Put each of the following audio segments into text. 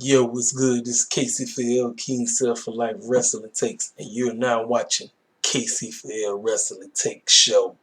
Yo, what's good? This is Casey for L King Self for Life Wrestling Takes, and you're now watching Casey for L Wrestling Takes Show.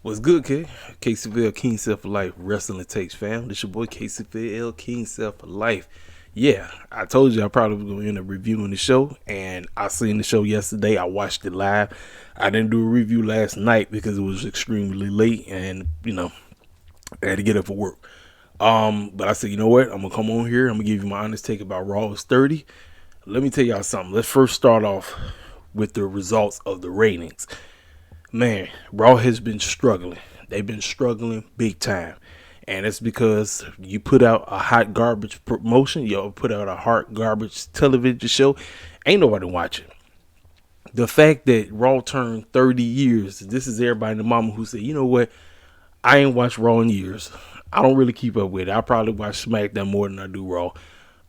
What's good, kid? Casey for L King Self for Life Wrestling Takes, fam. This your boy Casey for L King Self for Life. Yeah, I told you I probably was going to end up reviewing the show, and I seen the show yesterday. I watched it live. I didn't do a review last night because it was extremely late, and I had to get up for work. But I said, you know what? I'm gonna come on here. I'm gonna give you my honest take about RAWisXXX. Let me tell y'all something. Let's first start off with the results of the ratings. Man, Raw has been struggling. They've been struggling big time. And it's because you put out a hot garbage promotion. You put out a hot garbage television show. Ain't nobody watching. The fact that Raw turned 30 years. This is everybody in the mama who said, you know what? I ain't watched Raw in years. I don't really keep up with it. I probably watch SmackDown more than I do Raw.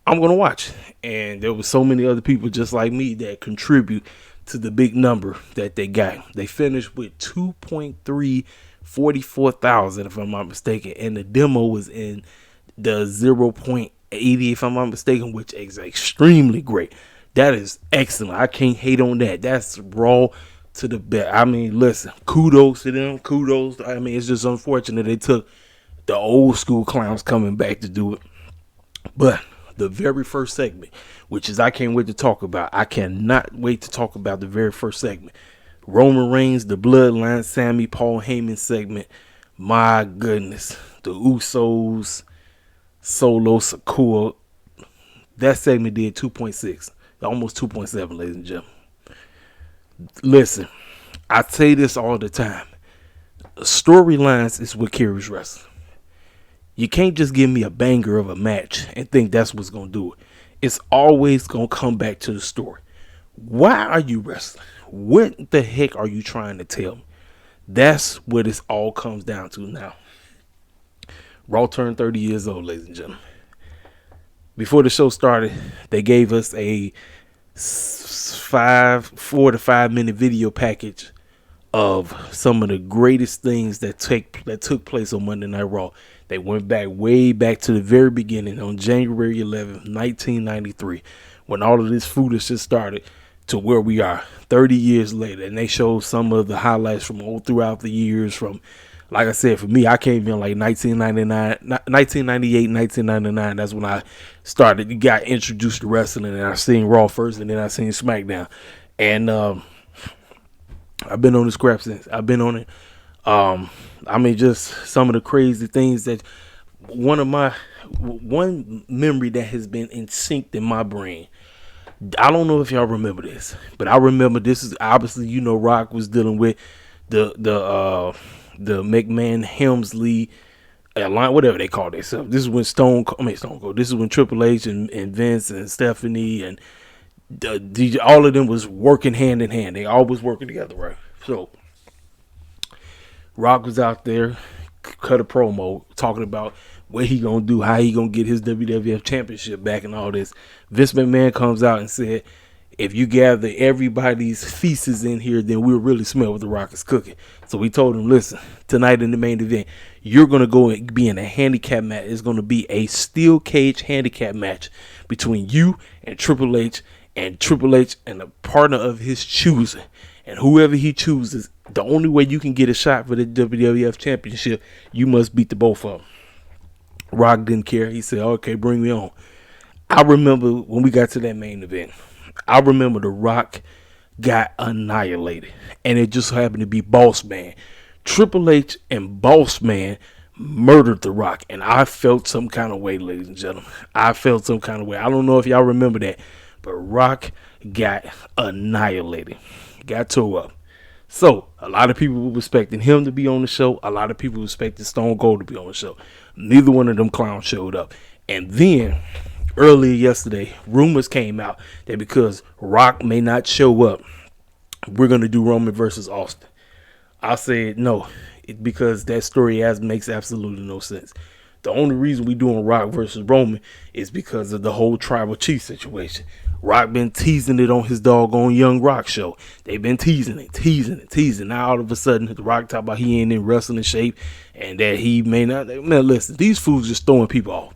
I'm going to watch. And there was so many other people just like me that contribute to the big number that they got. They finished with 2.344,000, if I'm not mistaken, and the demo was in the 0.80, if I'm not mistaken, which is extremely great. That is excellent. I can't hate on that. That's Raw to the best. I mean, listen, kudos to them. Kudos. I mean, it's just unfortunate they took the old school clowns coming back to do it. But the very first segment, which is I can't wait to talk about. I cannot wait to talk about the very first segment. Roman Reigns, the Bloodline, Sami, Paul Heyman segment. My goodness. The Usos, Solo, Sikoa. That segment did 2.6. Almost 2.7, ladies and gentlemen. Listen, I say this all the time. Storylines is what carries wrestling. You can't just give me a banger of a match and think that's what's going to do it. It's always going to come back to the story. Why are you wrestling? What the heck are you trying to tell me? That's what it all comes down to now. Raw turned 30 years old, ladies and gentlemen. Before the show started, they gave us a 4 to 5 minute video package of some of the greatest things that took place on Monday Night Raw. They went back way back to the very beginning on January 11th, 1993, when all of this foolishness started. to where we are 30 years later. And they show some of the highlights from all throughout the years from, like I said, for me, I came in like 1998, 1999. That's when I got introduced to wrestling, and I seen Raw first, and then I seen SmackDown. And I've been on this crap since. I've been on it. I mean, just some of the crazy things that one memory that has been instinct in my brain. I don't know if y'all remember this, but I remember this is obviously, Rock was dealing with the McMahon Helmsley line, whatever they call themselves. This is when Stone Cold. This is when Triple H and Vince and Stephanie and DJ, all of them was working hand in hand. They always working together, right? So Rock was out there, cut a promo talking about what he gonna do, how he gonna get his WWF championship back and all this. Vince McMahon comes out and said, if you gather everybody's feces in here, then we'll really smell what the Rock is cooking. So we told him, listen, tonight in the main event, you're going to go and be in a handicap match. It's going to be a steel cage handicap match between you and Triple H and a partner of his choosing. And whoever he chooses, the only way you can get a shot for the WWF championship, you must beat the both of them. Rock didn't care. He said, okay, bring me on. I remember when we got to that main event, I remember The Rock got annihilated, and it just happened to be Boss Man. Triple H and Boss Man murdered The Rock, and I felt some kind of way, ladies and gentlemen. I felt some kind of way. I don't know if y'all remember that, but Rock got annihilated, got tore up. So a lot of people were expecting him to be on the show. A lot of people were expecting Stone Cold to be on the show. Neither one of them clowns showed up. And then earlier yesterday, rumors came out that because Rock may not show up, we're going to do Roman versus Austin. I said no, because that story makes absolutely no sense. The only reason we doing Rock versus Roman is because of the whole tribal chief situation. Rock been teasing it on his doggone Young Rock show. They've been teasing it. Now all of a sudden, the Rock talk about he ain't in wrestling shape and that he may not. Man, listen, these fools just throwing people off.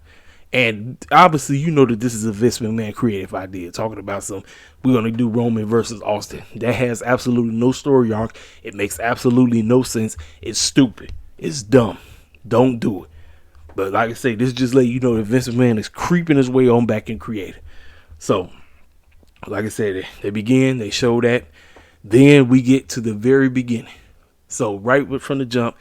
And obviously, you know that this is a Vince McMahon creative idea, talking about we're going to do Roman versus Austin. That has absolutely no story arc. It makes absolutely no sense. It's stupid. It's dumb. Don't do it. But like I say, this just let you know that Vince McMahon is creeping his way on back in creative. So, like I said, they show that. Then we get to the very beginning. So right from the jump,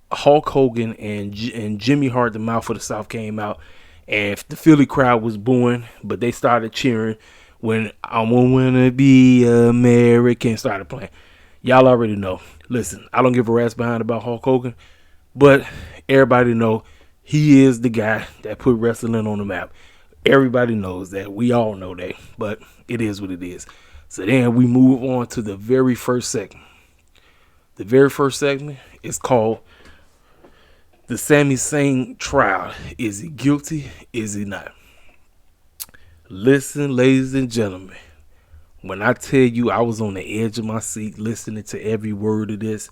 Hulk Hogan and Jimmy Hart, the Mouth of the South, came out, and the Philly crowd was booing, but they started cheering when I Wanna Be American started playing. Y'all already know. Listen, I don't give a rat's behind about Hulk Hogan, but everybody know he is the guy that put wrestling on the map. Everybody knows that. We all know that, but it is what it is. So then we move on to the very first segment. The very first segment is called the Sami Zayn trial. Is he guilty? Is he not? Listen, ladies and gentlemen, when I tell you I was on the edge of my seat listening to every word of this,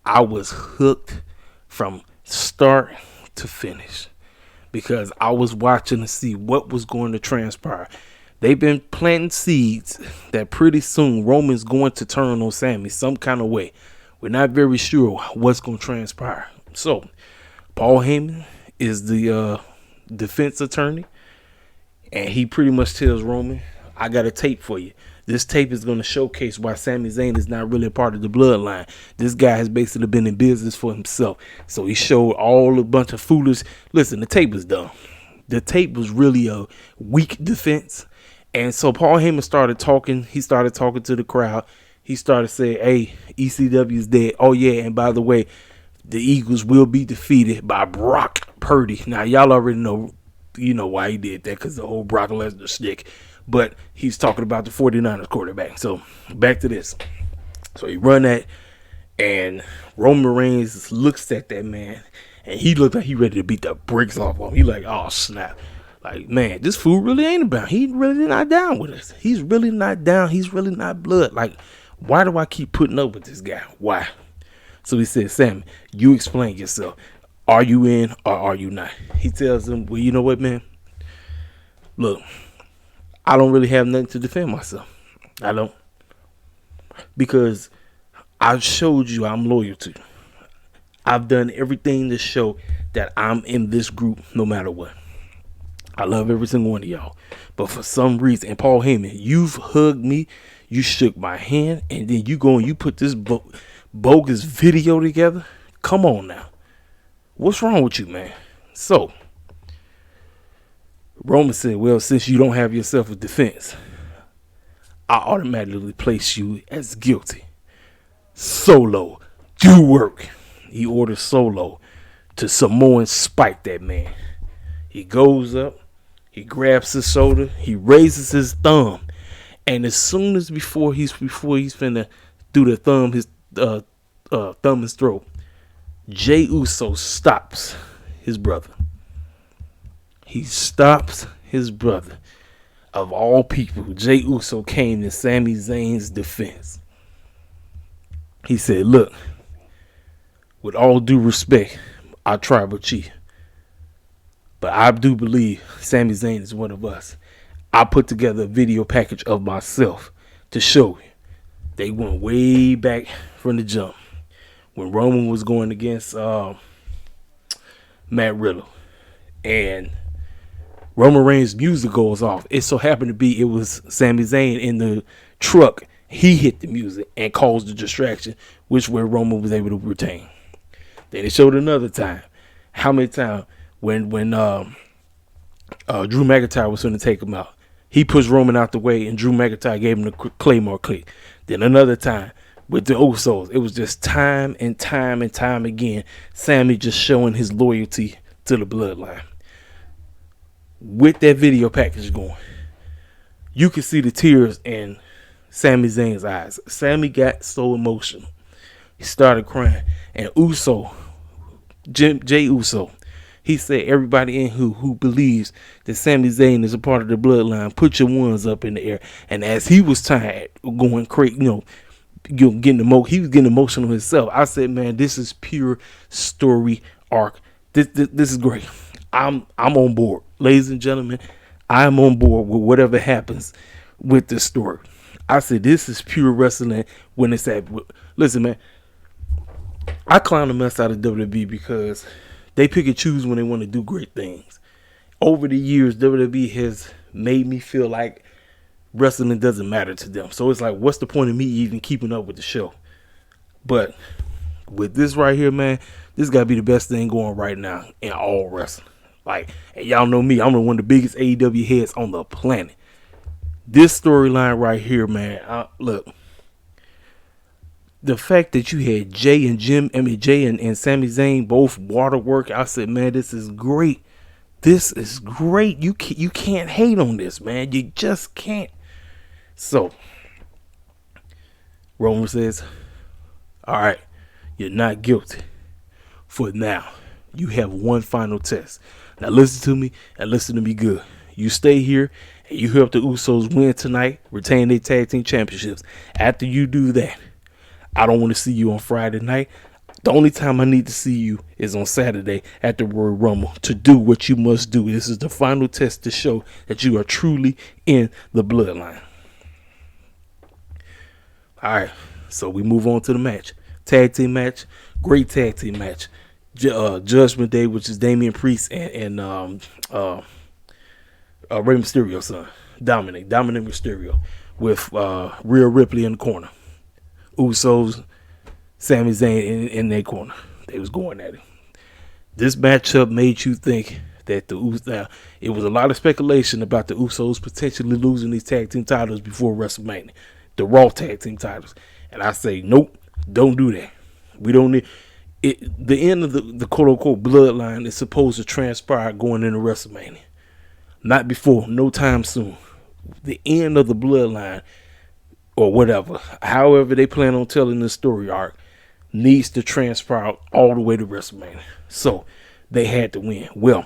I was hooked from start to finish because I was watching to see what was going to transpire. They've been planting seeds that pretty soon Roman's going to turn on Sami some kind of way. We're not very sure what's going to transpire. So, Paul Heyman is the defense attorney, and he pretty much tells Roman, I got a tape for you. This tape is going to showcase why Sami Zayn is not really a part of the bloodline. This guy has basically been in business for himself. So he showed all a bunch of foolish. Listen, the tape was dumb. The tape was really a weak defense. And so Paul Heyman started talking. He started talking to the crowd. He started saying, hey, ECW is dead. Oh, yeah, and by the way, the Eagles will be defeated by Brock Purdy. Now, y'all already know, why he did that, because the whole Brock Lesnar stick. But he's talking about the 49ers quarterback. So, back to this. So, he run that, and Roman Reigns looks at that man, and he looked like he ready to beat the bricks off him. He like, oh, snap. Like, man, this fool really ain't about. He really not down with us. He's really not down. He's really not blood. Like, why do I keep putting up with this guy? Why? So he said, Sam, you explain yourself. Are you in or are you not? He tells him, well, you know what, man? Look, I don't really have nothing to defend myself. I don't. Because I showed you I'm loyal to. I've done everything to show that I'm in this group no matter what. I love every single one of y'all. But for some reason, and Paul Heyman, you've hugged me, you shook my hand, and then you go and you put this bogus video together? Come on now. What's wrong with you, man? So, Roman said, well, since you don't have yourself a defense, I automatically place you as guilty. Solo, do work. He orders Solo to Samoan spike that man. He goes up, he grabs his shoulder, he raises his thumb, and as soon as before he's finna do the thumb, his thumb his throat, Jey Uso stops his brother. He stops his brother. Of all people, Jey Uso came to Sami Zayn's defense. He said, look, with all due respect, our tribal chief, but I do believe Sami Zayn is one of us. I put together a video package of myself to show you. They went way back from the jump when Roman was going against Matt Riddle, and Roman Reigns' music goes off. It so happened to be it was Sami Zayn in the truck. He hit the music and caused the distraction, which where Roman was able to retain. Then it showed another time. How many times when Drew McIntyre was going to take him out, he pushed Roman out the way and Drew McIntyre gave him the Claymore click. Then another time with the Usos, it was just time and time and time again, Sami just showing his loyalty to the bloodline. With that video package going, you can see the tears in Sami Zayn's eyes. Sami got so emotional. He started crying. And Jey Uso, he said everybody in who believes that Sami Zayn is a part of the bloodline, put your ones up in the air. And as he was tired, going crazy, he was getting emotional himself. I said, man, this is pure story arc. This is great. I'm on board. Ladies and gentlemen, I'm on board with whatever happens with this story. I said, this is pure wrestling when it's at. Listen, man, I clown the mess out of WWE because they pick and choose when they want to do great things. Over the years, WWE has made me feel like wrestling doesn't matter to them. So it's like, what's the point of me even keeping up with the show? But with this right here, man, this got to be the best thing going right now in all wrestling. Like, and y'all know me, I'm one of the biggest AEW heads on the planet. This storyline right here, man, look, the fact that you had Jey and Sami Zayn both waterwork, I said, man, this is great. This is great. You can't hate on this, man. You just can't. So, Roman says, all right, you're not guilty for now. You have one final test. Now listen to me and listen to me good. You stay here and you help the Usos win tonight, retain their tag team championships. After you do that, I don't want to see you on Friday night. The only time I need to see you is on Saturday at the Royal Rumble to do what you must do. This is the final test to show that you are truly in the bloodline. All right, so we move on to the match. Tag team match, great tag team match. Judgment Day, which is Damian Priest and Rey Mysterio's son, Dominic Mysterio, with Rhea Ripley in the corner. Usos, Sami Zayn in their corner. They was going at it. This matchup made you think that it was a lot of speculation about the Usos potentially losing these tag team titles before WrestleMania, the Raw tag team titles. And I say, nope, don't do that. We don't need it. The end of the quote unquote bloodline is supposed to transpire going into WrestleMania. Not before, no time soon. The end of the bloodline or whatever, however they plan on telling the story arc, needs to transpire all the way to WrestleMania. So they had to win. Well,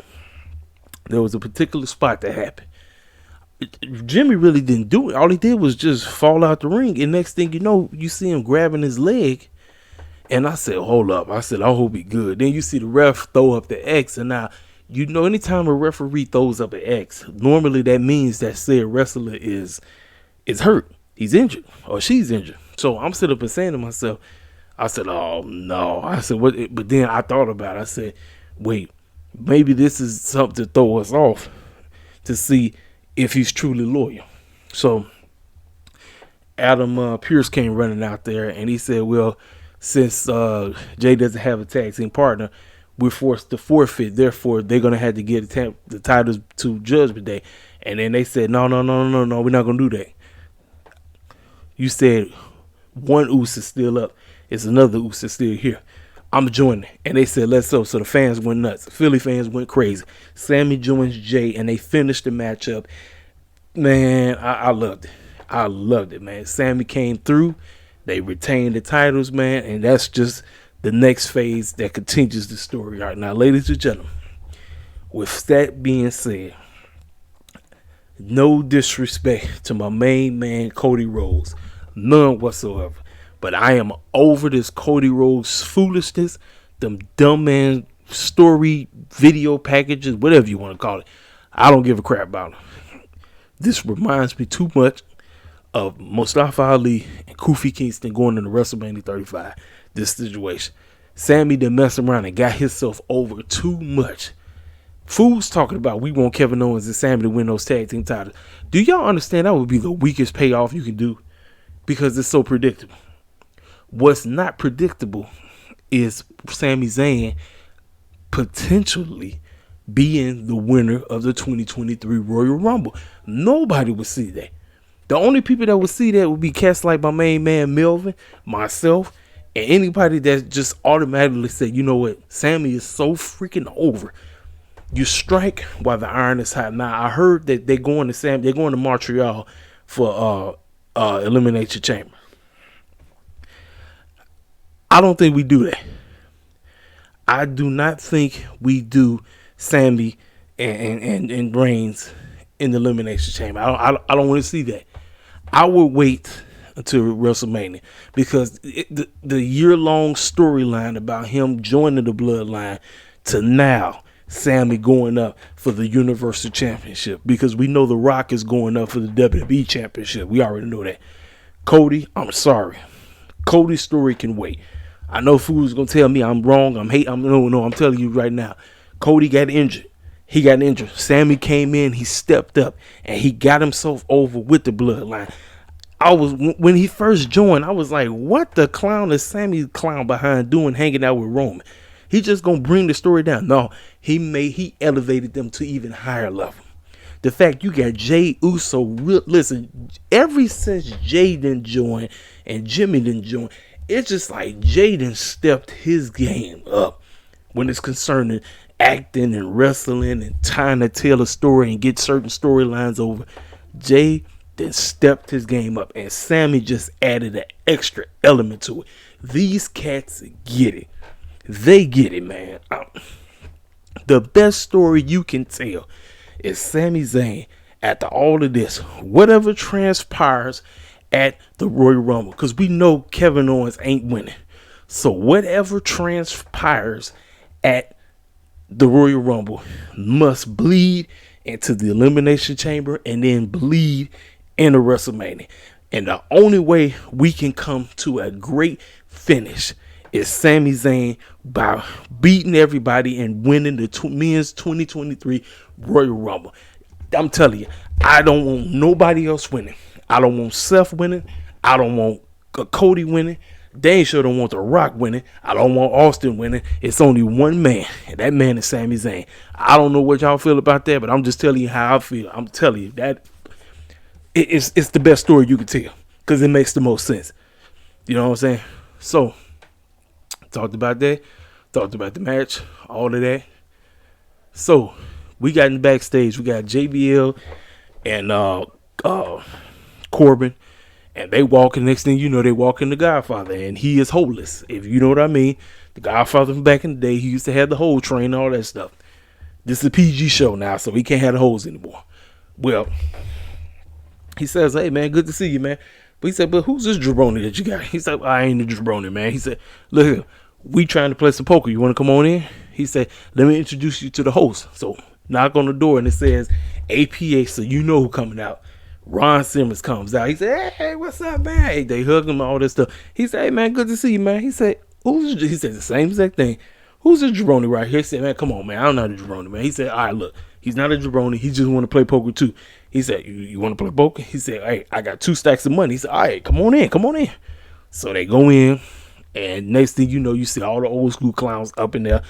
there was a particular spot that happened. Jimmy really didn't do it. All he did was just fall out the ring. And next thing you know, you see him grabbing his leg. And I said, hold up. I said, I hope he good. Then you see the ref throw up the X. And now You know, anytime a referee throws up an X, normally that means that said wrestler is hurt. He's injured or she's injured. So I'm sitting up and saying to myself, I said, oh no. I said, what? But then I thought about it. I said, wait, maybe this is something to throw us off to see if he's truly loyal. So Adam Pierce came running out there and he said, well, since Jay doesn't have a tag team partner, we're forced to forfeit. Therefore, they're going to have to get the titles to Judgment Day. And then they said, no, we're not going to do that. You said one Uce is still up. It's another Uce is still here. I'm joining. And they said, let's go. So the fans went nuts. Philly fans went crazy. Sammy joins Jay, and they finished the matchup. Man, I loved it. I loved it, man. Sammy came through. They retained the titles, man. And that's just the next phase that continues the story. All right, now, ladies and gentlemen, with that being said, no disrespect to my main man, Cody Rhodes. None whatsoever. But I am over this Cody Rhodes foolishness, them dumb man story video packages, whatever you want to call it. I don't give a crap about them. This reminds me too much of Mustafa Ali and Kofi Kingston going into WrestleMania 35. This situation. Sammy done messed around and got himself over too much. Fools talking about we want Kevin Owens and Sammy to win those tag team titles. Do y'all understand that would be the weakest payoff you can do? Because it's so predictable. What's not predictable is Sami Zayn potentially being the winner of the 2023 Royal Rumble. Nobody would see that. The only people that would see that would be cats like my main man Melvin, myself, and anybody that just automatically said, you know what, Sammy is so freaking over. You strike while the iron is hot. Now I heard that they're going to Montreal for Elimination Chamber. I don't think we do that. I do not think we do Sammy and Reigns in the Elimination Chamber. I don't want to see that. I will wait until WrestleMania because the year-long storyline about him joining the Bloodline to now Sammy going up for the Universal Championship, because we know The Rock is going up for the WWE Championship. We already know that. Cody, I'm sorry. Cody's story can wait. I know fools gonna tell me I'm wrong. I'm telling you right now. Cody got injured. He got injured. Sammy came in, he stepped up, and he got himself over with the Bloodline. When he first joined, I was like, what the clown is Sammy clown behind doing hanging out with Roman? He just gonna bring the story down. No, he elevated them to even higher level. The fact you got Jey Uso, listen, ever since Jey didn't join and Jimmy didn't join, it's just like Jey done stepped his game up when it's concerning acting and wrestling and trying to tell a story and get certain storylines over. Jey then stepped his game up, and Sammy just added an extra element to it. These cats get it. They get it, man. The best story you can tell is Sami Zayn after all of this, whatever transpires at the Royal Rumble, because we know Kevin Owens ain't winning. So whatever transpires at the Royal Rumble must bleed into the Elimination Chamber and then bleed into WrestleMania. And the only way we can come to a great finish is Sami Zayn by beating everybody and winning the men's 2023 Royal Rumble. I'm telling you, I don't want nobody else winning. I don't want Seth winning. I don't want Cody winning. They ain't sure don't want The Rock winning. I don't want Austin winning. It's only one man, and that man is Sami Zayn. I don't know what y'all feel about that, but I'm just telling you how I feel. I'm telling you that it's the best story you can tell because it makes the most sense. You know what I'm saying? So, talked about that. Talked about the match. All of that. So, we got in the backstage. We got JBL and Corbin. And they walking, next thing you know, they walk in the Godfather. And he is holeless, if you know what I mean. The Godfather from back in the day, he used to have the hole train and all that stuff. This is a PG show now, so he can't have the holes anymore. Well, he says, hey, man, good to see you, man. But he said, but who's this jabroni that you got? He said, I ain't a jabroni, man. He said, look here, we trying to play some poker. You want to come on in? He said, let me introduce you to the host. So knock on the door and it says APA, so you know who coming out. Ron Simmons comes out. He said, hey, what's up, man? Hey, they hug him, all this stuff. He said, hey, man, good to see you, man. He said, he said the same exact thing. Who's a jabroni right here? He said, man, come on, man. I'm not a jabroni, man. He said, all right, look, he's not a jabroni. He just want to play poker, too. He said, you want to play poker? He said, hey, I got 2 stacks of money. He said, all right, come on in. So they go in, and next thing you know, you see all the old school clowns up in there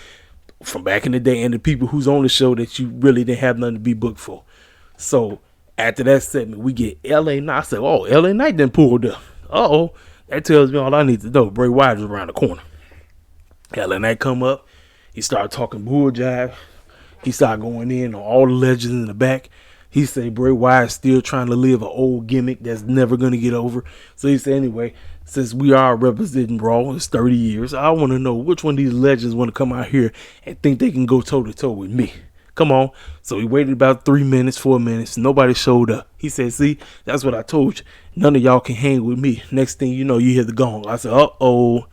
from back in the day and the people who's on the show that you really didn't have nothing to be booked for. So after that segment, we get LA Knight. I said, oh, LA Knight then pulled up. Uh-oh. That tells me all I need to know. Bray Wyatt is around the corner. LA Knight come up. He started talking bull jive. He started going in on all the legends in the back. He said Bray Wyatt still trying to live an old gimmick that's never going to get over. So he said, anyway, since we are representing Raw, it's 30 years, I want to know which one of these legends want to come out here and think they can go toe-to-toe with me. Come on. So he waited about 3 minutes, 4 minutes. Nobody showed up. He said, see, that's what I told you. None of y'all can hang with me. Next thing you know, you hear the gong. I said, uh-oh,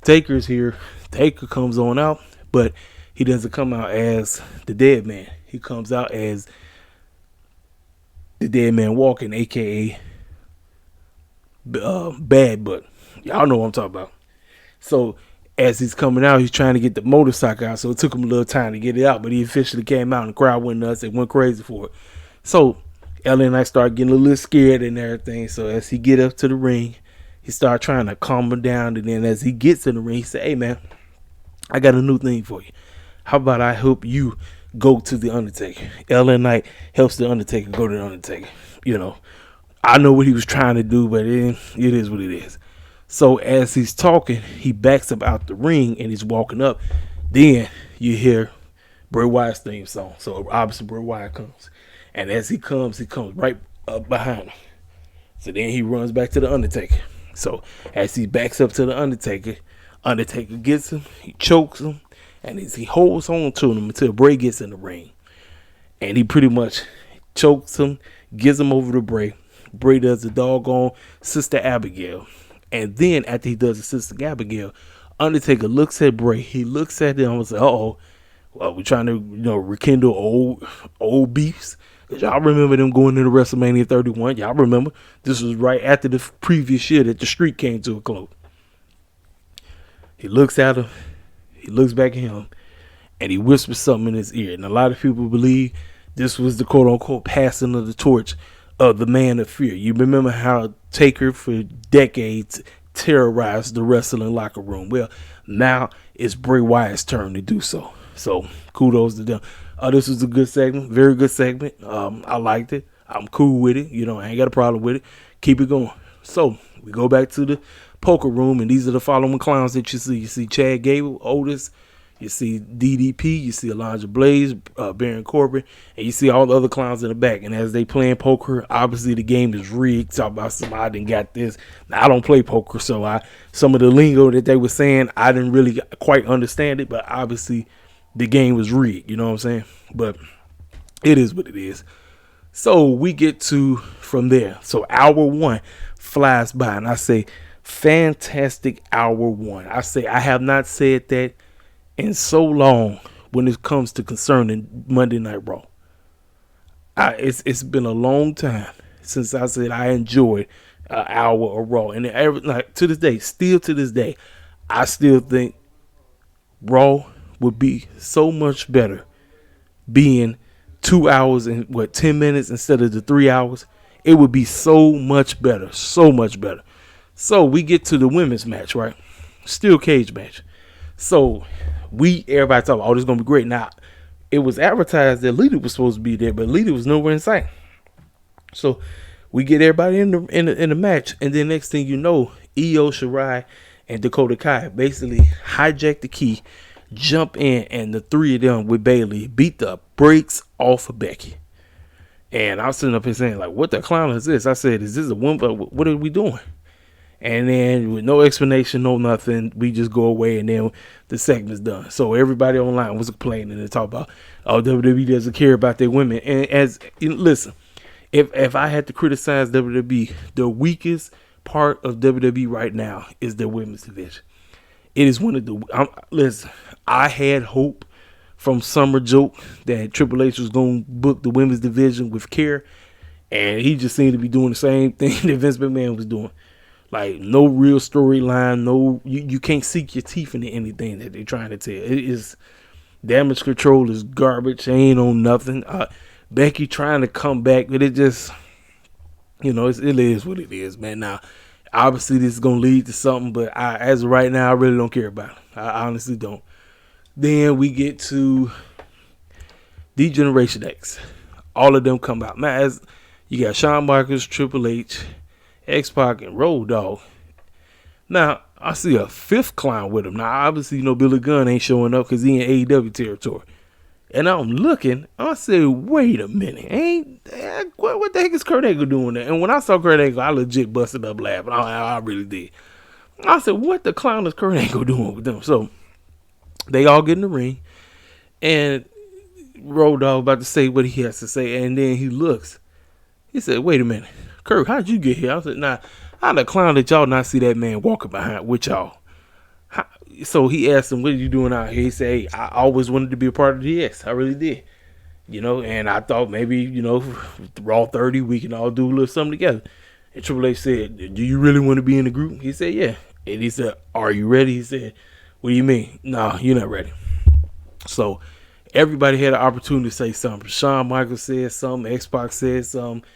Taker's here. Taker comes on out, but he doesn't come out as the dead man. He comes out as the dead man walking, a.k.a. Bad Butt. Y'all know what I'm talking about. So as he's coming out, he's trying to get the motorcycle out, so it took him a little time to get it out, but he officially came out and the crowd went nuts. They went crazy for it. So LA and I started getting a little scared and everything. So as he get up to the ring, he started trying to calm him down, and then as he gets in the ring, he said, hey man, I got a new thing for you. How about I help you go to the Undertaker? LA Knight helps the Undertaker go to the Undertaker. You know, I know what he was trying to do, but it is what it is. So as he's talking, he backs up out the ring and he's walking up. Then you hear Bray Wyatt's theme song. So obviously Bray Wyatt comes. And as he comes right up behind him. So then he runs back to the Undertaker. So as he backs up to the Undertaker, Undertaker gets him, he chokes him, and as he holds on to him until Bray gets in the ring. And he pretty much chokes him, gives him over to Bray. Bray does the doggone Sister Abigail. And then after he does the Sister Abigail, Undertaker looks at Bray. He looks at him and says, uh-oh, well, we're trying to, rekindle old beefs. Because y'all remember them going into WrestleMania 31. Y'all remember this was right after the previous year that the streak came to a close. He looks at him. He looks back at him. And he whispers something in his ear. And a lot of people believe this was the quote-unquote passing of the torch of the Man of Fear. You remember how Taker for decades terrorized the wrestling locker room. Well, now it's Bray Wyatt's turn to do so. So kudos to them. This was a good segment, very good segment. I liked it. I'm cool with it. I ain't got a problem with it. Keep it going. So we go back to the poker room, and these are the following clowns that you see. You see Chad Gable, Otis. You see DDP, you see Elijah Blaze, Baron Corbin, and you see all the other clowns in the back. And as they playing poker, obviously the game is rigged. Talk about somebody didn't got this. Now, I don't play poker, so some of the lingo that they were saying, I didn't really quite understand it. But obviously the game was rigged. You know what I'm saying? But it is what it is. So we get to from there. So hour one flies by, and I say, fantastic hour one. I say I have not said that in so long when it comes to concerning Monday Night Raw. It's been a long time since I said I enjoyed an hour of Raw. And to this day, I still think Raw would be so much better being 2 hours and 10 minutes instead of the 3 hours. It would be so much better, so much better. So we get to the women's match, right? Steel cage match. So everybody talking, oh, this is going to be great. Now, it was advertised that Lita was supposed to be there, but Lita was nowhere in sight. So we get everybody in the match, and then next thing you know, Io Shirai and Dakota Kai basically hijack the key, jump in, and the three of them with Bayley beat the brakes off of Becky. And I was sitting up here saying, like, what the clown is this? I said, is this a woman? What are we doing? And then with no explanation, no nothing, we just go away, and then the segment's done. So everybody online was complaining and talk about, oh, WWE doesn't care about their women. And listen, if I had to criticize WWE, the weakest part of WWE right now is their women's division. It is one of the. Listen, I had hope from Summer Joke that Triple H was going to book the women's division with care, and he just seemed to be doing the same thing that Vince McMahon was doing. Like, no real storyline, you can't sink your teeth into anything that they're trying to tell. It is Damage Control is garbage. They ain't on nothing. Becky trying to come back, but it just, it is what it is, man. Now, obviously this is gonna lead to something, but as of right now, I really don't care about it. I honestly don't. Then we get to D-Generation X. All of them come out. Now, as you got Shawn Michaels, Triple H, X-Pac, and Road Dogg. Now, I see a fifth clown with him. Now, obviously, Billy Gunn ain't showing up because he in AEW territory. And I'm looking, I said, wait a minute. What the heck is Kurt Angle doing there? And when I saw Kurt Angle, I legit busted up laughing. I really did. I said, what the clown is Kurt Angle doing with them? So, they all get in the ring. And Road Dogg about to say what he has to say. And then he looks. He said, wait a minute. Kurt, how'd you get here? I said, nah, how the clown did y'all not see that man walking behind with y'all? So he asked him, what are you doing out here? He said, hey, I always wanted to be a part of DX. I really did. And I thought maybe, Raw 30, we can all do a little something together. And Triple H said, do you really want to be in the group? He said, yeah. And he said, are you ready? He said, what do you mean? No, you're not ready. So everybody had an opportunity to say something. Shawn Michaels said something. X-Pac said something.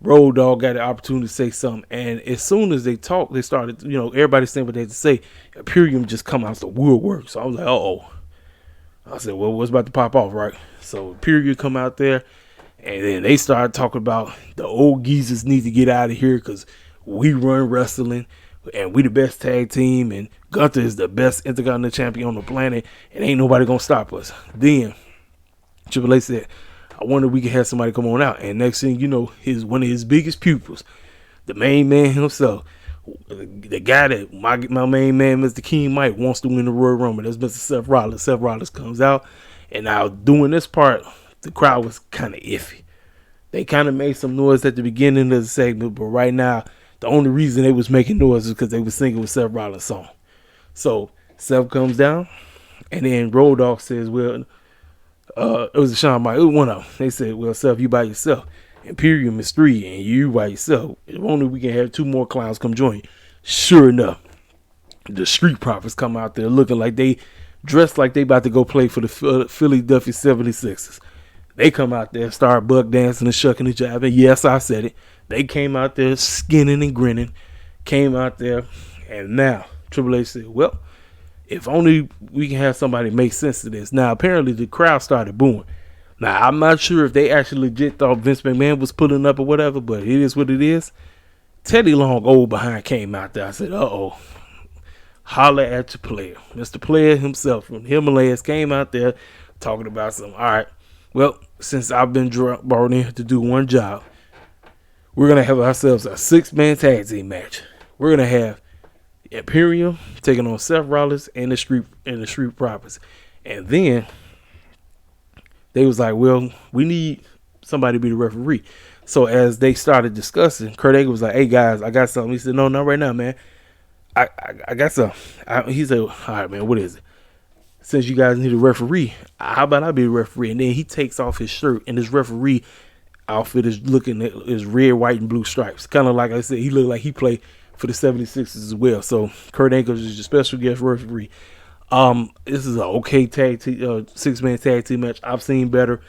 Road Dogg got the opportunity to say something, and as soon as they talked, they started, everybody saying what they had to say. Imperium just come out the woodwork. So I was like, uh-oh. I said, well, what's about to pop off, right? So Imperium come out there, and then they started talking about the old geezers need to get out of here because we run wrestling, and we the best tag team, and Gunther is the best Intercontinental champion on the planet, and ain't nobody gonna stop us. Then Triple H said, I wonder if we can have somebody come on out. And next thing you know, one of his biggest pupils, the main man himself, the guy that my main man, Mr. King Mike, wants to win the Royal Rumble. That's Mr. Seth Rollins. Seth Rollins comes out, and now doing this part, the crowd was kind of iffy. They kind of made some noise at the beginning of the segment, but right now, the only reason they was making noise is because they was singing with Seth Rollins' song. So Seth comes down, and then Road Dogg says, well, it was a Shawn Michaels. It was one of them. They said, well, Seth, you by yourself. Imperium is 3, and you by yourself. If only we can have 2 more clowns come join you. Sure enough, the Street Profits come out there looking like they dressed like they about to go play for the Philadelphia 76ers. They come out there, start buck dancing and shucking and jiving. Yes, I said it. They came out there skinning and grinning. Came out there, and now Triple H said, well, if only we can have somebody make sense of this. Now, apparently, the crowd started booing. Now, I'm not sure if they actually legit thought Vince McMahon was pulling up or whatever, but it is what it is. Teddy Long, old behind, came out there. I said, uh-oh. Holla at your player. Mr. Player himself from Himalayas came out there talking about something. All right, well, since I've been brought in to do one job, we're going to have ourselves a 6-man tag team match. We're going to have Imperium taking on Seth Rollins and the Street Profits. And then they was like, well, we need somebody to be the referee. So as they started discussing, Kurt Angle was like, hey guys, I got something. He said, no, not right now, man. I got something. He said, all right, man, what is it? Since you guys need a referee, how about I be the referee? And then he takes off his shirt, and his referee outfit is looking at is red, white, and blue stripes. Kind of like I said, he looked like he played for the 76ers as well. So Kurt Angle is your special guest referee. This is an okay 6-man tag team match. I've seen better,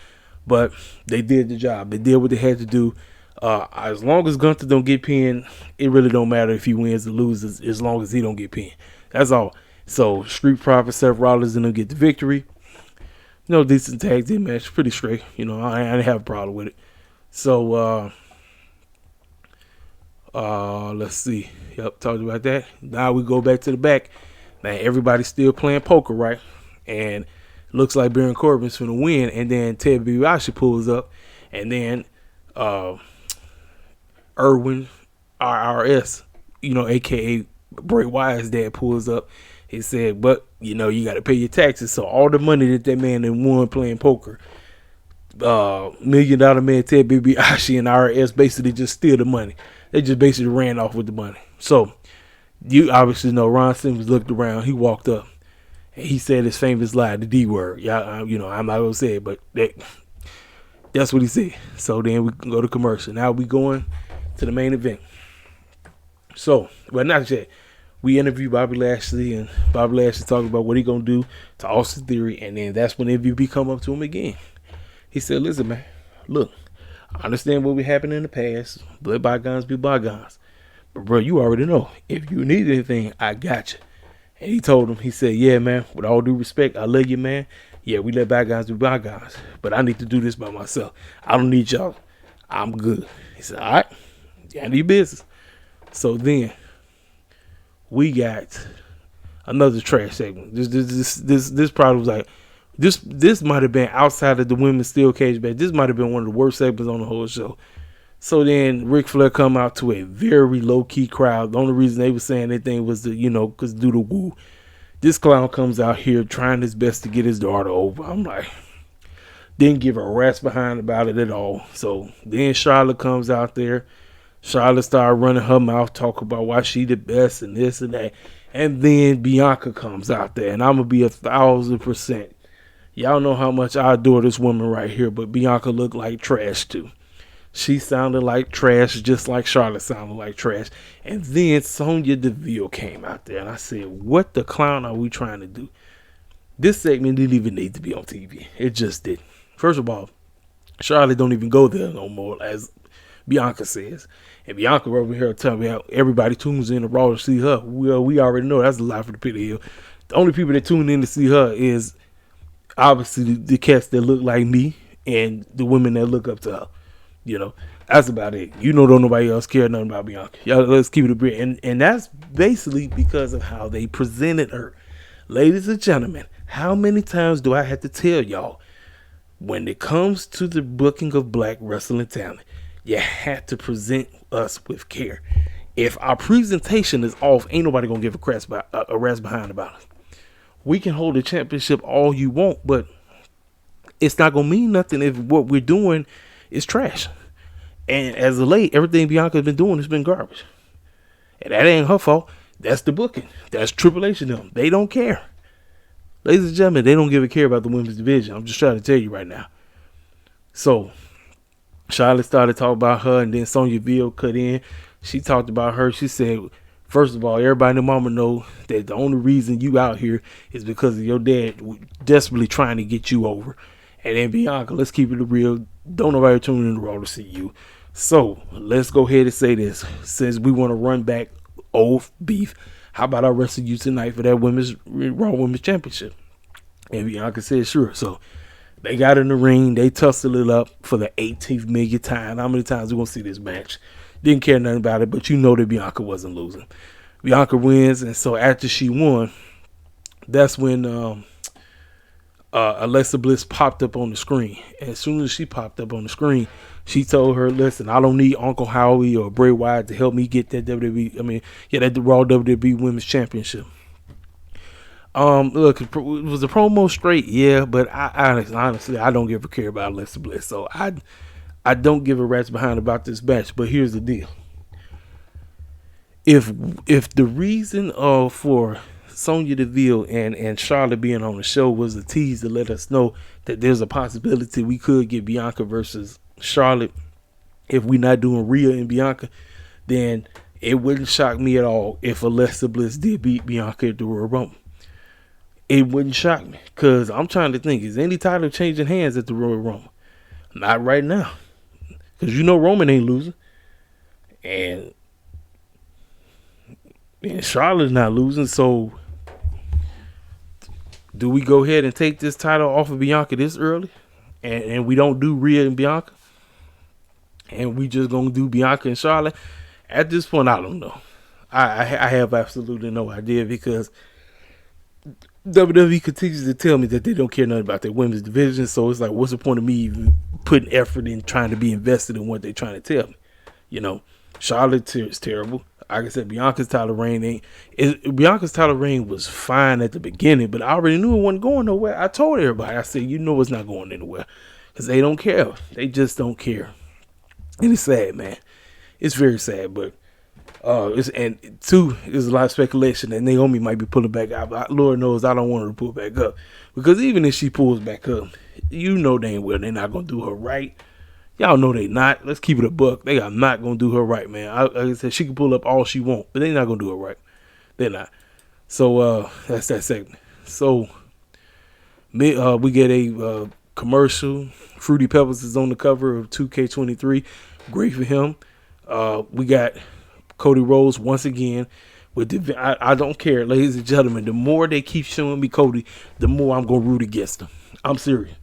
but they did the job. They did what they had to do. As long as Gunther don't get pinned, it really don't matter if he wins or loses, as long as he don't get pinned. That's all. So Street Profits, Seth Rollins, and them get the victory. Decent tag team match, pretty straight. I didn't have a problem with it. So let's see. Yep, talked about that. Now we go back to the back. Now everybody's still playing poker, right? And looks like Baron Corbin's going to win. And then Ted DiBiase pulls up. And then Irwin RRS, a.k.a. Bray Wyatt's dad, pulls up. He said, but, you got to pay your taxes. So all the money that man had won playing poker, $1 Million Man Ted DiBiase and RS basically just steal the money. They just basically ran off with the money. So You obviously know Ron Simmons looked around. He walked up and he said his famous line, the D word. Yeah, I'm not gonna say it, but that's what he said. So then we can go to commercial. Now we going to the main event. So, well, not yet. We interviewed Bobby Lashley, and Bobby Lashley talking about what he gonna do to Austin Theory, and then that's when MVP come up to him again. He said, "Listen, man, look, I understand what happened in the past. Let bygones be bygones. But bro, you already know. If you need anything, I got you." And he told him, he said, "Yeah, man, with all due respect, I love you, man. Yeah, we let bygones be bygones. But I need to do this by myself. I don't need y'all. I'm good." He said, "All right, handle your business." So then we got another trash segment. This probably was like this might have been outside of the women's steel cage match. This might have been one of the worst segments on the whole show. So then Ric Flair come out to a very low key crowd. The only reason they were saying anything was to, because due to woo. This clown comes out here trying his best to get his daughter over. I'm like, didn't give a rat's behind about it at all. So then Charlotte comes out there. Charlotte started running her mouth, talk about why she the best and this and that. And then Bianca comes out there, and I'm going to be 1,000%. Y'all know how much I adore this woman right here, but Bianca looked like trash too. She sounded like trash, just like Charlotte sounded like trash. And then Sonya Deville came out there, and I said, what the clown are we trying to do? This segment didn't even need to be on TV. It just didn't. First of all, Charlotte don't even go there no more, as Bianca says. And Bianca over here telling me how everybody tunes in to Raw to see her. Well, we already know that's a lie for the pit of hell. The only people that tune in to see her is obviously the cats that look like me and the women that look up to her. That's about it. Don't nobody else care nothing about Bianca. Y'all, let's keep it a bit. And that's basically because of how they presented her. Ladies and gentlemen, how many times do I have to tell y'all, when it comes to the booking of black wrestling talent, you have to present us with care. If our presentation is off, ain't nobody gonna give a rat's behind about it. We can hold the championship all you want, but it's not gonna mean nothing if what we're doing is trash. And as of late, everything Bianca's been doing has been garbage. And that ain't her fault. That's the booking. That's Triple H and them. They don't care. Ladies and gentlemen, they don't give a care about the women's division. I'm just trying to tell you right now. So Charlotte started talking about her, and then Sonya Deville cut in. She talked about her. She said, first of all, everybody in the mama know that the only reason you out here is because of your dad desperately trying to get you over. And then Bianca, let's keep it real. Don't nobody tune in the Raw to see you. So let's go ahead and say this. Since we want to run back old beef, how about I wrestle you tonight for that Raw Women's Championship? And Bianca said, sure. So they got in the ring. They tussled it up for the 18th million time. How many times we going to see this match? Didn't care nothing about it, but that Bianca wasn't losing. Bianca wins, and so after she won, that's when Alexa Bliss popped up on the screen. And as soon as she popped up on the screen, she told her, listen, I don't need Uncle Howie or Bray Wyatt to help me get that the Raw WWE Women's Championship. Look, was the promo straight? Yeah, but I honestly, I don't give a care about Alexa Bliss. So I don't give a rat's behind about this match. But here's the deal. If the reason for Sonya Deville and Charlotte being on the show was a tease to let us know that there's a possibility we could get Bianca versus Charlotte if we're not doing Rhea and Bianca, then it wouldn't shock me at all if Alexa Bliss did beat Bianca at the Royal Rumble. It wouldn't shock me, because I'm trying to think, is any title changing hands at the Royal Rumble? Not right now, because Roman ain't losing, and Charlotte's not losing. So do we go ahead and take this title off of Bianca this early, and we don't do Rhea and Bianca, and we just gonna do Bianca and Charlotte? At this point, I don't know. I have absolutely no idea, because WWE continues to tell me that they don't care nothing about their women's division. So it's like, what's the point of me even putting effort in trying to be invested in what they're trying to tell me? Charlotte is terrible. Like I said, Bianca's title reign was fine at the beginning, but I already knew it wasn't going nowhere. I told everybody, I said, it's not going anywhere, because they don't care. They just don't care. And it's sad, man. It's very sad, but And two, there's a lot of speculation that Naomi might be pulling back out. Lord knows I don't want her to pull back up, because even if she pulls back up, you know dang well they're not gonna do her right. Y'all know they not. Let's keep it a buck. They are not gonna do her right, man. Like I said, she can pull up all she want, but they're not gonna do her right. They're not. So that's that segment. So we get a commercial. Fruity Pebbles is on the cover of 2K23. Great for him. We got Cody Rhodes once again with the. I don't care, ladies and gentlemen. The more they keep showing me Cody, the more I'm gonna root against them. I'm serious.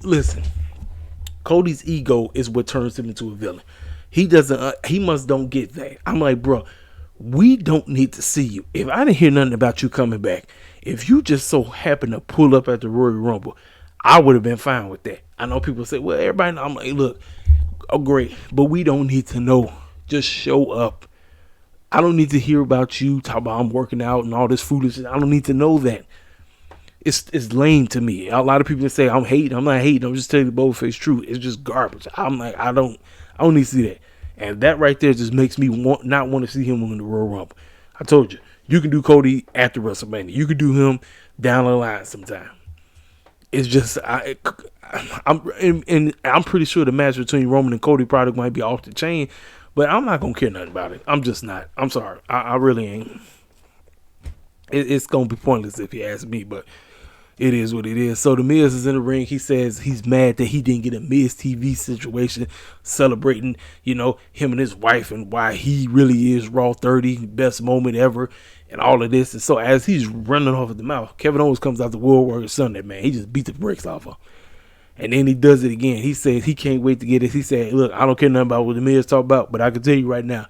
Listen, Cody's ego is what turns him into a villain. He doesn't. He must don't get that. I'm like, bro, we don't need to see you. If I didn't hear nothing about you coming back, if you just so happen to pull up at the Royal Rumble, I would have been fine with that. I know people say, well, everybody know. I'm like, look, oh great, but we don't need to know. Just show up. I don't need to hear about you talk about I'm working out and all this foolishness. I don't need to know that. It's lame to me. A lot of people say I'm hating. I'm not hating. I'm just telling you the bold-faced truth. It's just garbage. I'm like, I don't need to see that. And that right there just makes me not want to see him in the Royal Rumble. I told you, you can do Cody after WrestleMania. You can do him down the line sometime. It's just I'm pretty sure the match between Roman and Cody probably might be off the chain, but I'm not gonna care nothing about it. I'm just not. I'm sorry. I really ain't. It's gonna be pointless if you ask me, but it is what it is. So the Miz is in the ring. He says he's mad that he didn't get a Miz TV situation celebrating, him and his wife and why he really is Raw 30, best moment ever, and all of this. And so as he's running off at the mouth, Kevin Owens comes out the Woodworker Sunday, man. He just beat the brakes off him. And then he does it again. He says he can't wait to get this. He said, look, I don't care nothing about what the Miz talk about, but I can tell you right now,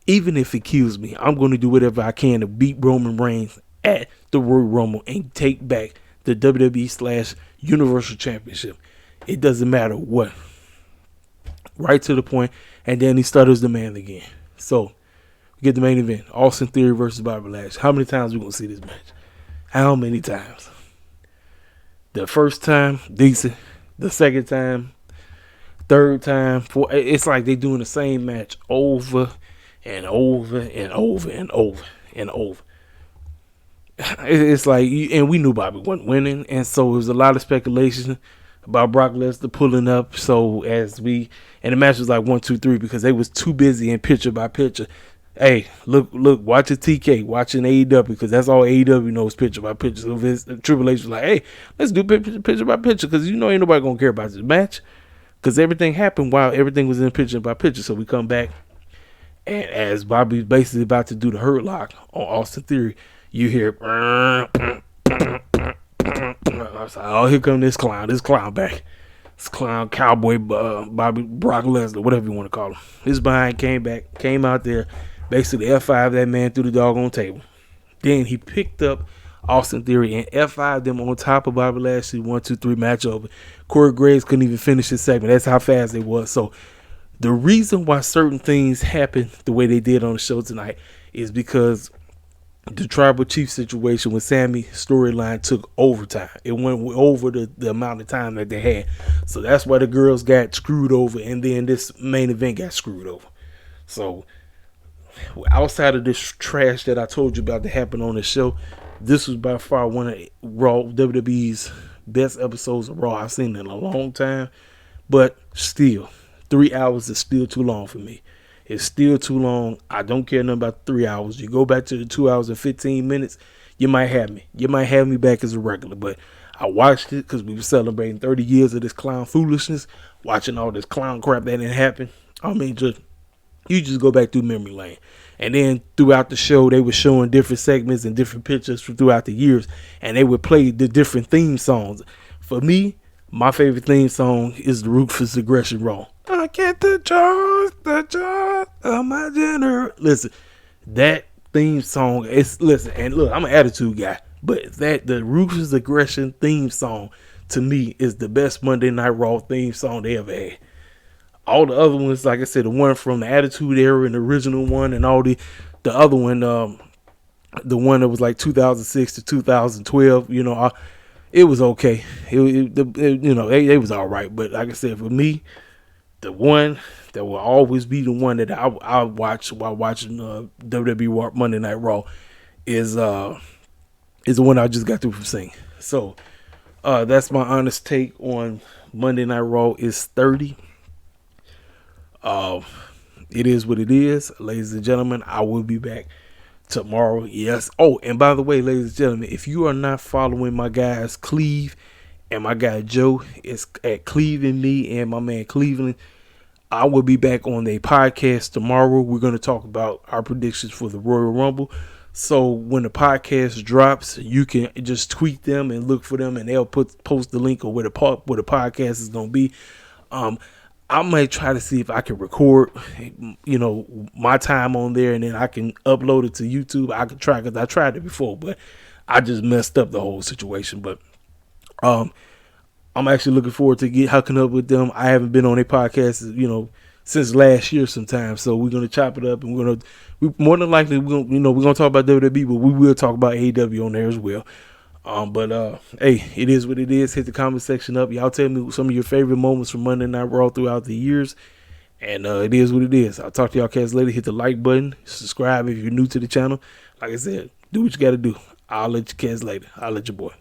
even if it kills me, I'm going to do whatever I can to beat Roman Reigns at the Royal Rumble and take back the WWE/Universal Championship. It doesn't matter what. Right to the point. And then he stutters the man again. So we get the main event. Austin Theory versus Bobby Lashley. How many times are we going to see this match? How many times? The first time, decent. The second time, third time, fourth. It's like they're doing the same match over and over and over and over and over. It's like, and we knew Bobby wasn't winning, and so there was a lot of speculation about Brock Lesnar pulling up. So and the match was like 1, 2, 3 because they was too busy in picture by picture. Hey, look, watch it TK, watching AEW because that's all AEW knows, picture by picture. So Triple H was like, hey, let's do picture by picture because ain't nobody gonna care about this match because everything happened while everything was in picture by picture. So we come back, and as Bobby's basically about to do the hurt lock on Austin Theory, you hear, I was like, oh, here come this clown back. This clown cowboy Bobby Brock Lesnar, whatever you want to call him. His behind came out there, basically F5 that man through the doggone table. Then he picked up Austin Theory and F5 them on top of Bobby Lashley. 1, 2, 3 match over. Corey Graves couldn't even finish his segment. That's how fast they was. So the reason why certain things happened the way they did on the show tonight is because the Tribal Chief situation with Sammy storyline took overtime. It went over the amount of time that they had. So that's why the girls got screwed over, and then this main event got screwed over. So outside of this trash that I told you about that happened on the show, this was by far one of WWE's best episodes of Raw I've seen in a long time. But still, 3 hours is still too long for me. It's still too long. I don't care nothing about 3 hours. You go back to the 2 hours and 15 minutes, you might have me. You might have me back as a regular. But I watched it because we were celebrating 30 years of this clown foolishness, watching all this clown crap that didn't happen. I mean, you just go back through memory lane. And then throughout the show, they were showing different segments and different pictures throughout the years. And they would play the different theme songs. For me, my favorite theme song is the Ruthless Aggression Raw. I get the charge of my general. Listen, that theme song and look, I'm an attitude guy, but the Ruthless Aggression theme song to me is the best Monday Night Raw theme song they ever had. All the other ones, like I said, the one from the Attitude Era and the original one, and all the other one, the one that was like 2006 to 2012, it was okay. It was all right, but like I said, for me, the one that will always be the one that I watch while watching WWE Monday Night Raw is the one I just got through from seeing. So that's my honest take on Monday Night Raw is 30. It is what it is, ladies and gentlemen. I will be back tomorrow. Yes. Oh, and by the way, ladies and gentlemen, if you are not following my guys Cleve and my guy Joe, it's at Cleve and me and my man Cleveland. I will be back on a podcast tomorrow. We're going to talk about our predictions for the Royal Rumble. So when the podcast drops, you can just tweet them and look for them, and they'll post the link of where the podcast is going to be. I might try to see if I can record, my time on there, and then I can upload it to YouTube. I could try, because I tried it before, but I just messed up the whole situation. But I'm actually looking forward to hooking up with them. I haven't been on a podcast, since last year sometime. So we're gonna chop it up, and we more than likely we're gonna talk about WWE, but we will talk about AEW on there as well. Hey, it is what it is. Hit the comment section up. Y'all tell me some of your favorite moments from Monday Night Raw throughout the years. And it is what it is. I'll talk to y'all cats later. Hit the like button. Subscribe if you're new to the channel. Like I said, do what you got to do. I'll let you cats later. I'll let your boy.